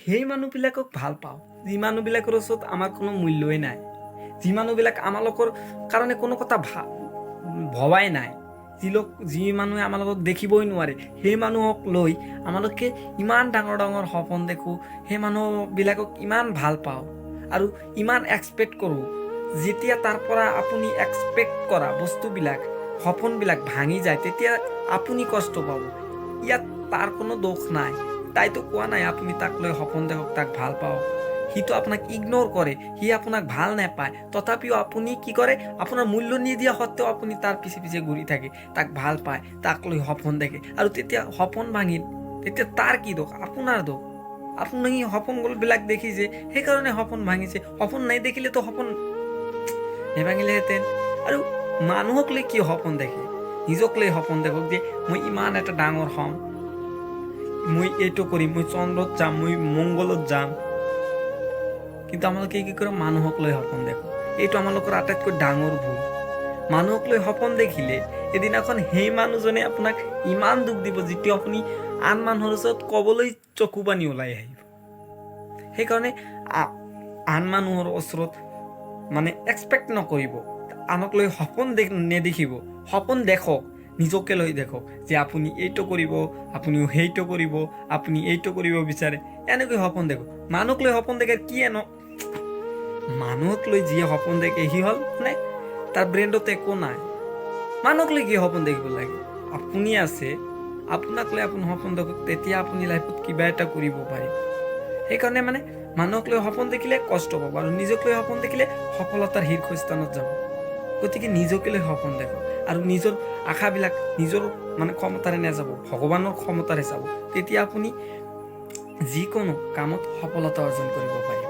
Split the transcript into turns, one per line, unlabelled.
সেই মানুহবিলাকক ভাল পাওঁ যি মানুহবিলাকৰ ওচৰত আমাৰ কোনো মূল্যই নাই, যি মানুহবিলাক আমালোকৰ কাৰণে কোনো কথা ভবাই নাই, যি মানুহে আমাৰ লগত দেখিবই নোৱাৰে, সেই মানুহক লৈ আমালোকে ইমান ডাঙৰ ডাঙৰ সপোন দেখোঁ, সেই মানুহবিলাকক ইমান ভাল পাওঁ আৰু ইমান এক্সপেক্ট কৰোঁ। যেতিয়া তাৰ পৰা আপুনি এক্সপেক্ট কৰা বস্তুবিলাক সপোনবিলাক ভাঙি যায় তেতিয়া আপুনি কষ্ট পাব। ইয়াত তাৰ কোনো দোষ নাই, তাইতো কোৱা নাই আপুনি তাক লৈ সপোন দেখক, তাক ভাল পাওক। সিটো আপোনাক ইগনোৰ কৰে, সি আপোনাক ভাল নাপায়, তথাপিও আপুনি কি কৰে, আপোনাৰ মূল্য নিদিয়া সত্ত্বেও আপুনি তাৰ পিছে পিছে ঘূৰি থাকে, তাক ভাল পায়, তাক লৈ সপোন দেখে আৰু তেতিয়া সপোন ভাঙিল, তেতিয়া তাৰ কি দোষ? আপোনাৰ দোষ। আপুনি সপোনবিলাক দেখিছে সেইকাৰণে সপোন ভাঙিছে, সপোন নাই দেখিলেতো সপোন নেভাঙিলেহেঁতেন। আৰু মানুহক লৈ কিয় সপোন দেখে? নিজক লৈ সপোন দেখক যে মই ইমান এটা ডাঙৰ হ'ম, মই এইটো কৰিম, মই চন্দ্ৰত যাম, মই মংগলত যাম। কিন্তু আমালোকে কি কৰোঁ? মানুহক লৈ সপোন দেখোঁ। এইটো আমালোকৰ আটাইতকৈ ডাঙৰ ভুল। মানুহক লৈ সপোন দেখিলে এদিনাখন সেই মানুহজনে আপোনাক ইমান দুখ দিব যিটো আপুনি আন মানুহৰ ওচৰত ক'বলৈ চকু পানী ওলাই আহিব। সেইকাৰণে আন মানুহৰ ওচৰত এক্সপেক্ট নকৰিব, আনক লৈ সপোন নেদেখিব, সপোন দেখক, নিজকে লৈ দেখক যে আপুনি এইটো কৰিব, আপুনিও সেইটো কৰিব, আপুনি এইটো কৰিব বিচাৰে, এনেকৈ সপোন দেখক। মানুহক লৈ সপোন দেখে কি মানুহক লৈ যিয়ে সপোন দেখে সি হ'ল তাৰ ব্ৰেইনত একো নাই। মানুহক লৈ কি সপোন দেখিব লাগে? আপুনি আছে, আপোনাক লৈ আপুনি সপোন দেখক, তেতিয়া আপুনি লাইফত কিবা এটা কৰিব পাৰিব। সেইকাৰণে মানুহক লৈ সপোন দেখিলে কষ্ট পাব আৰু নিজক লৈ সপোন দেখিলে সফলতাৰ শীৰ্ষস্থানত যাব। গতিকে নিজকে লৈ সপোন দেখক আৰু নিজৰ আশাবিলাক নিজৰ ক্ষমতাৰে নাযাব, ভগৱানৰ ক্ষমতাৰে যাব। তেতিয়া আপুনি যিকোনো কামত সফলতা অৰ্জন কৰিব পাৰিব।